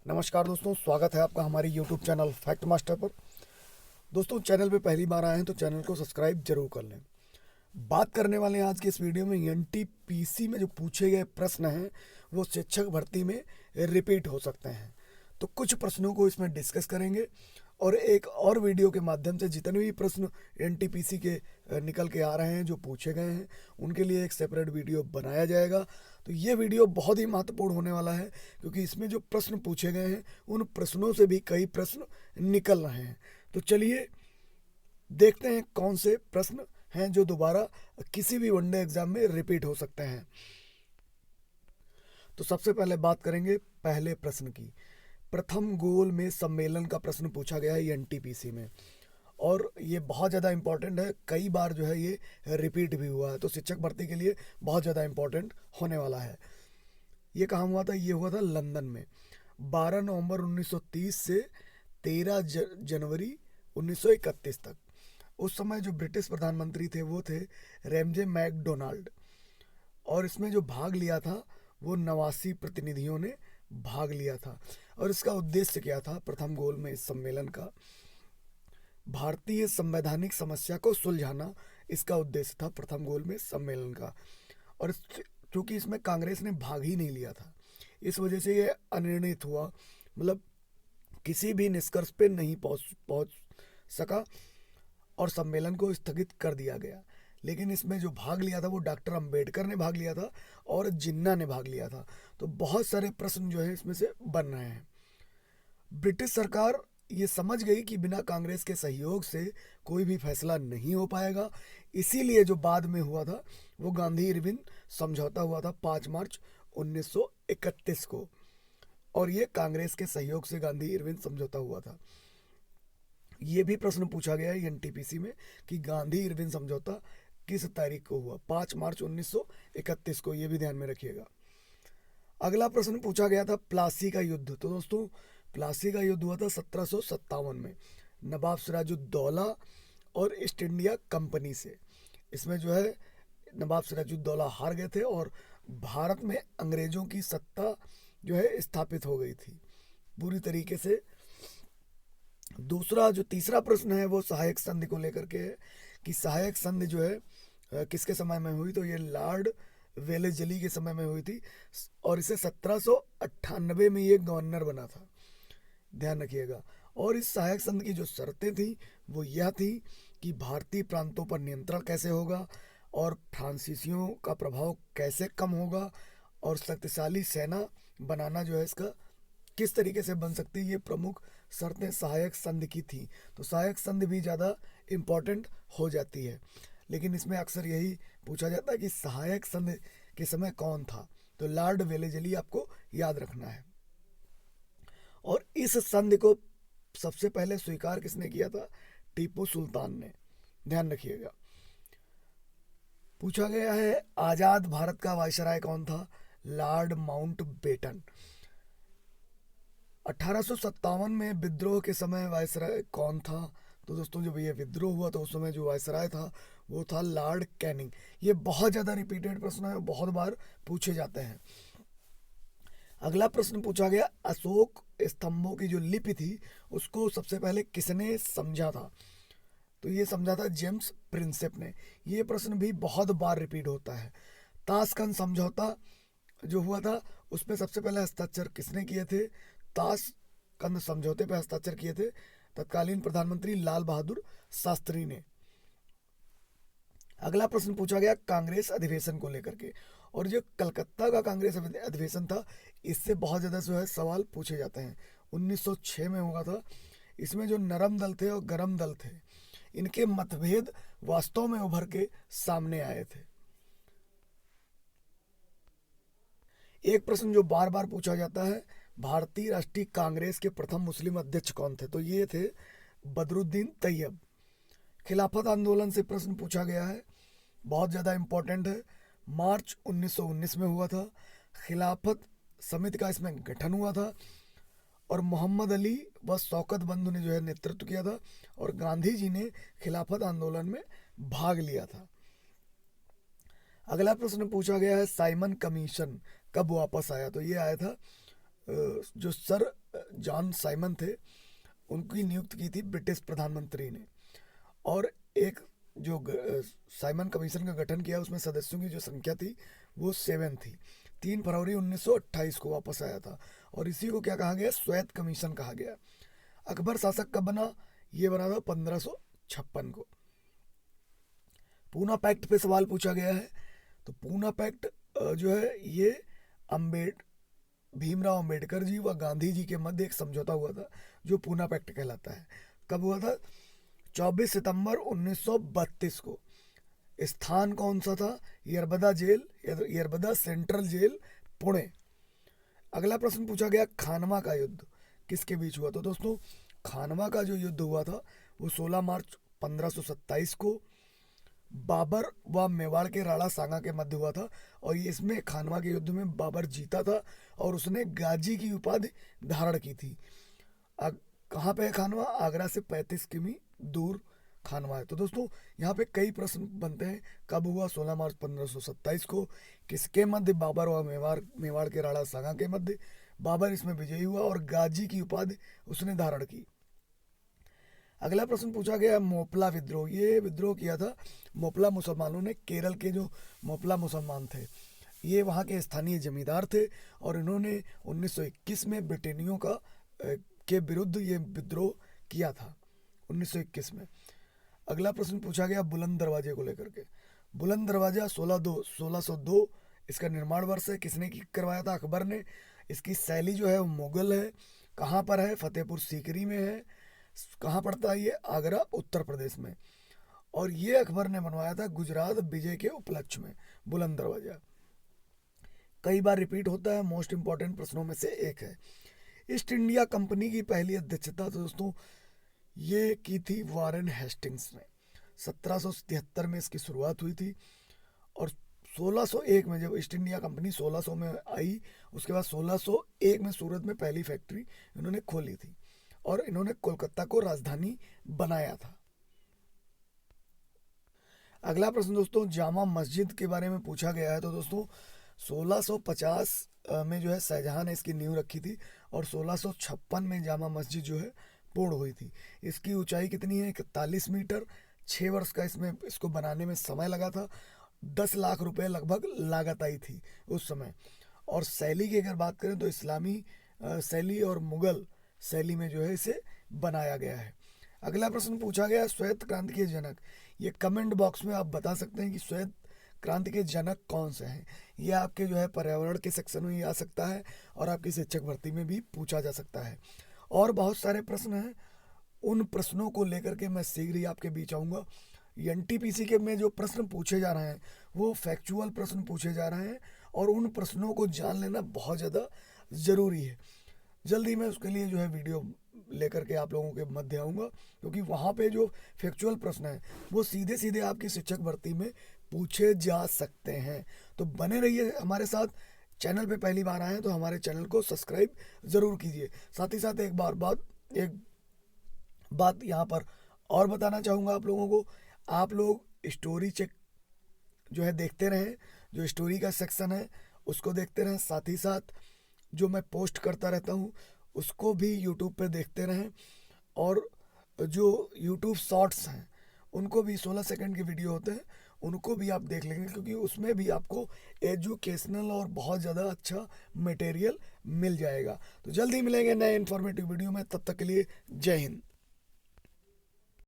नमस्कार दोस्तों, स्वागत है आपका हमारी YouTube चैनल फैक्ट मास्टर पर। दोस्तों, चैनल पे पहली बार आए हैं तो चैनल को सब्सक्राइब जरूर कर लें। बात करने वाले हैं आज के इस वीडियो में एनटीपीसी में जो पूछे गए प्रश्न हैं वो शिक्षक भर्ती में रिपीट हो सकते हैं। तो कुछ प्रश्नों को इसमें डिस्कस करेंगे और एक और वीडियो के माध्यम से जितने भी प्रश्न एनटीपीसी के निकल के आ रहे हैं जो पूछे गए हैं उनके लिए एक सेपरेट वीडियो बनाया जाएगा। तो ये वीडियो बहुत ही महत्वपूर्ण होने वाला है क्योंकि इसमें जो प्रश्न पूछे गए हैं उन प्रश्नों से भी कई प्रश्न निकल रहे हैं। तो चलिए देखते हैं कौन से प्रश्न हैं जो दोबारा किसी भी वनडे एग्जाम में रिपीट हो सकते हैं। तो सबसे पहले बात करेंगे पहले प्रश्न की। प्रथम गोल में सम्मेलन का प्रश्न पूछा गया है एनटीपीसी में और ये बहुत ज़्यादा इंपॉर्टेंट है। कई बार जो है ये रिपीट भी हुआ है, तो शिक्षक भर्ती के लिए बहुत ज़्यादा इंपॉर्टेंट होने वाला है। ये कहाँ हुआ था? ये हुआ था लंदन में 12 नवंबर 1930 से 13 जनवरी 1931 तक। उस समय जो ब्रिटिश प्रधानमंत्री थे वो थे रैमजे मैकडोनाल्ड और इसमें जो भाग लिया था वो 89 प्रतिनिधियों ने भाग लिया था। और इसका उद्देश्य क्या था? प्रथम गोल में इस सम्मेलन का भारतीय संवैधानिक समस्या को सुलझाना इसका उद्देश्य था प्रथम गोल में सम्मेलन का। और चूंकि इसमें कांग्रेस ने भाग ही नहीं लिया था इस वजह से ये अनिर्णित हुआ, मतलब किसी भी निष्कर्ष पे नहीं पहुंच सका और सम्मेलन को स्थगित कर दिया गया। लेकिन इसमें जो भाग लिया था वो डॉक्टर अंबेडकर ने भाग लिया था और जिन्ना ने भाग लिया था। तो बहुत सारे प्रश्न जो है इसमें से बन रहे हैं। ब्रिटिश सरकार ये समझ गई कि बिना कांग्रेस के सहयोग से कोई भी फैसला नहीं हो पाएगा, इसीलिए जो बाद में हुआ था वो गांधी इरविन समझौता हुआ था 5 मार्च 1931 को। और ये कांग्रेस के सहयोग से गांधी इरविन समझौता हुआ था। ये भी प्रश्न पूछा गया है एनटीपीसी में कि गांधी इरविन समझौता किस तारीख को हुआ? 5 मार्च 1931 को। ये भी ध्यान में रखिएगा। अगला प्रश्न पूछा गया था प्लासी का युद्ध। तो दोस्तों, प्लासी का युद्ध हुआ था 1757 में नवाब सिराजुद्दौला और ईस्ट इंडिया कंपनी से। इसमें जो है नवाब सिराजुद्दौला हार गए थे और भारत में अंग्रेजों की सत्ता जो है स्थापित हो गई थी पूरी तरीके से। दूसरा जो तीसरा प्रश्न है वो सहायक संधि को लेकर के है कि सहायक संधि जो है किसके समय में हुई? तो ये लॉर्ड वेलेस्ली के समय में हुई थी और इसे 1798 में ये गवर्नर बना था, ध्यान रखिएगा। और इस सहायक संधि की जो शर्तें थी वो यह थी कि भारतीय प्रांतों पर नियंत्रण कैसे होगा और फ्रांसीसियों का प्रभाव कैसे कम होगा और शक्तिशाली सेना बनाना जो है इसका किस तरीके से बन सकती है, ये प्रमुख शर्तें सहायक संधि की थी। तो सहायक संधि भी ज़्यादा इम्पोर्टेंट हो जाती है, लेकिन इसमें अक्सर यही पूछा जाता है कि सहायक संधि के समय कौन था? तो लॉर्ड वेलेस्ली आपको याद रखना है। और इस संधि को सबसे पहले स्वीकार किसने किया था? टीपू सुल्तान ने, ध्यान रखिएगा। पूछा गया है आजाद भारत का वायसराय कौन था? Lord Mountbatten. 1857 में विद्रोह के समय वायसराय कौन था? तो दोस्तों, जब ये विद्रोह हुआ तो उस समय जो वायसराय था वो था लॉर्ड कैनिंग। ये बहुत ज़्यादा रिपीटेड प्रश्न है, बहुत बार पूछे जाते हैं। अगला प्रश्न पूछा गया अशोक स्तंभों की जो लिपि थी उसको सबसे पहले किसने समझा था? तो ये समझा था जेम्स प्रिंसेप ने। ये प्रश्न भी बहुत बार रिपीट होता है। ताशकंद समझौता जो हुआ था उसमें सबसे पहले हस्ताक्षर किसने किए थे? ताशकंद समझौते पर हस्ताक्षर किए थे तत्कालीन प्रधानमंत्री लाल बहादुर शास्त्री ने। अगला प्रश्न पूछा गया कांग्रेस अधिवेशन को लेकर के, और जो कलकत्ता का कांग्रेस अधिवेशन था इससे बहुत ज़्यादा जो है सवाल पूछे जाते हैं। 1906 में हुआ था। इसमें जो नरम दल थे और गरम दल थे इनके मतभेद वास्तव में उभर के सामने आए थे। एक प्रश्न जो बार बार पूछा जाता है भारतीय राष्ट्रीय कांग्रेस के प्रथम मुस्लिम अध्यक्ष कौन थे? तो ये थे बदरुद्दीन तैयब। खिलाफत आंदोलन से प्रश्न पूछा गया है, बहुत ज़्यादा इंपॉर्टेंट है। मार्च 1919 में हुआ था। खिलाफत समिति का इसमें गठन हुआ था और मोहम्मद अली व शौकत बंधु ने जो है नेतृत्व किया था और गांधी जी ने खिलाफत आंदोलन में भाग लिया था। अगला प्रश्न पूछा गया है साइमन कमीशन कब वापस आया? तो ये आया था जो सर जॉन साइमन थे, उनकी नियुक्त की थी ब्रिटिश प्रधानमंत्री ने। और एक जो साइमन कमीशन का गठन किया, उसमें सदस्यों की जो संख्या थी वो 7 थी। 3 फरवरी 1928 को वापस आया था, और इसी को क्या कहा गया, श्वेत कमीशन कहा गया। अकबर शासक कब बना, ये बना था 1556 को। पूना पैक्ट पे सवाल पूछा गया है। तो पूना पैक्ट जो है ये भीमराव अंबेडकर जी व गांधी जी के मध्य एक समझौता हुआ था, जो पूना पैक्ट कहलाता है। कब हुआ था, 24 सितंबर 1932 को। स्थान कौन सा था, Yerwada jail, Yerwada central jail, Pune. अगला प्रश्न पूछा गया, खानवा का युद्ध किसके बीच हुआ। तो दोस्तों, खानवा का जो युद्ध हुआ था वो 16 मार्च 1527 को बाबर व मेवाड़ के राणा सांगा के मध्य हुआ था। और इसमें खानवा के युद्ध में बाबर जीता था और उसने गाजी की उपाधि धारण की थी। कहाँ पे है खानवा, आगरा से 35 किमी दूर खानवा है। तो दोस्तों, यहाँ पे कई प्रश्न बनते हैं। कब हुआ, 16 मार्च 1527 को। किसके मध्य, बाबर व मेवाड़ के राणा सांगा के मध्य। बाबर इसमें विजयी हुआ और गाजी की उपाधि उसने धारण की। अगला प्रश्न पूछा गया, मोपला विद्रोह। ये विद्रोह किया था मोपला मुसलमानों ने। केरल के जो मोपला मुसलमान थे, ये वहाँ के स्थानीय जमींदार थे, और इन्होंने 1921 में ब्रिटेनियों के विरुद्ध ये विद्रोह किया था 1921 में। अगला प्रश्न पूछा गया बुलंद दरवाजे को लेकर के। बुलंद दरवाजा 1602 इसका निर्माण वर्ष है। किसने करवाया था, अकबर ने। इसकी शैली जो है वो मुगल है। कहाँ पर है, फतेहपुर सीकरी में है। कहाँ पड़ता है ये, आगरा उत्तर प्रदेश में। और ये अकबर ने बनवाया था गुजरात विजय के उपलक्ष्य में, बुलंद दरवाजा। कई बार रिपीट होता है, मोस्ट इंपॉर्टेंट प्रश्नों में से एक है। ईस्ट इंडिया कंपनी की पहली अध्यक्षता तो दोस्तों ये की थी वारेन हेस्टिंग्स ने। 1773 में इसकी शुरुआत हुई थी, और 1601 में जब ईस्ट इंडिया कंपनी 1600 में आई, उसके बाद 1601 में सूरत में पहली फैक्ट्री इन्होंने खोली थी, और इन्होंने कोलकाता को राजधानी बनाया था। अगला प्रश्न दोस्तों, जामा मस्जिद के बारे में पूछा गया है। तो दोस्तों 1650 में जो है शाहजहां ने इसकी नींव रखी थी, और 1656 में जामा मस्जिद जो है पूर्ण हुई थी। इसकी ऊंचाई कितनी है, 41 मीटर। 6 वर्ष का इसको बनाने में समय लगा था। 10 लाख रुपए लगभग लागत आई थी उस समय। और शैली की अगर बात करें तो इस्लामी शैली और मुगल शैली में जो है इसे बनाया गया है। अगला प्रश्न पूछा गया, श्वेत क्रांति के जनक। ये कमेंट बॉक्स में आप बता सकते हैं कि श्वेत क्रांति के जनक कौन से हैं। ये आपके जो है पर्यावरण के सेक्शन में ही आ सकता है, और आपकी शिक्षक भर्ती में भी पूछा जा सकता है। और बहुत सारे प्रश्न हैं, उन प्रश्नों को लेकर के मैं शीघ्र ही आपके बीच आऊँगा। एनटीपीसी के में जो प्रश्न पूछे जा रहे हैं वो फैक्चुअल प्रश्न पूछे जा रहे हैं, और उन प्रश्नों को जान लेना बहुत ज़्यादा ज़रूरी है। जल्दी मैं उसके लिए जो है वीडियो लेकर के आप लोगों के मध्य आऊँगा, क्योंकि वहाँ पे जो फैक्चुअल प्रश्न है वो सीधे सीधे आपकी शिक्षक भर्ती में पूछे जा सकते हैं। तो बने रहिए हमारे साथ। चैनल पे पहली बार आए हैं तो हमारे चैनल को सब्सक्राइब ज़रूर कीजिए। साथ ही साथ एक बात यहाँ पर और बताना चाहूँगा आप लोगों को, आप लोग स्टोरी चेक जो है देखते रहें। जो स्टोरी का सेक्शन है उसको देखते रहें। साथ ही साथ जो मैं पोस्ट करता रहता हूँ उसको भी यूट्यूब पे देखते रहें। और जो यूट्यूब शॉर्ट्स हैं उनको भी 16 सेकंड के वीडियो होते हैं, उनको भी आप देख लेंगे, क्योंकि उसमें भी आपको एजुकेशनल और बहुत ज़्यादा अच्छा मटेरियल मिल जाएगा। तो जल्दी मिलेंगे नए इन्फॉर्मेटिव वीडियो में, तब तक के लिए जय हिंद।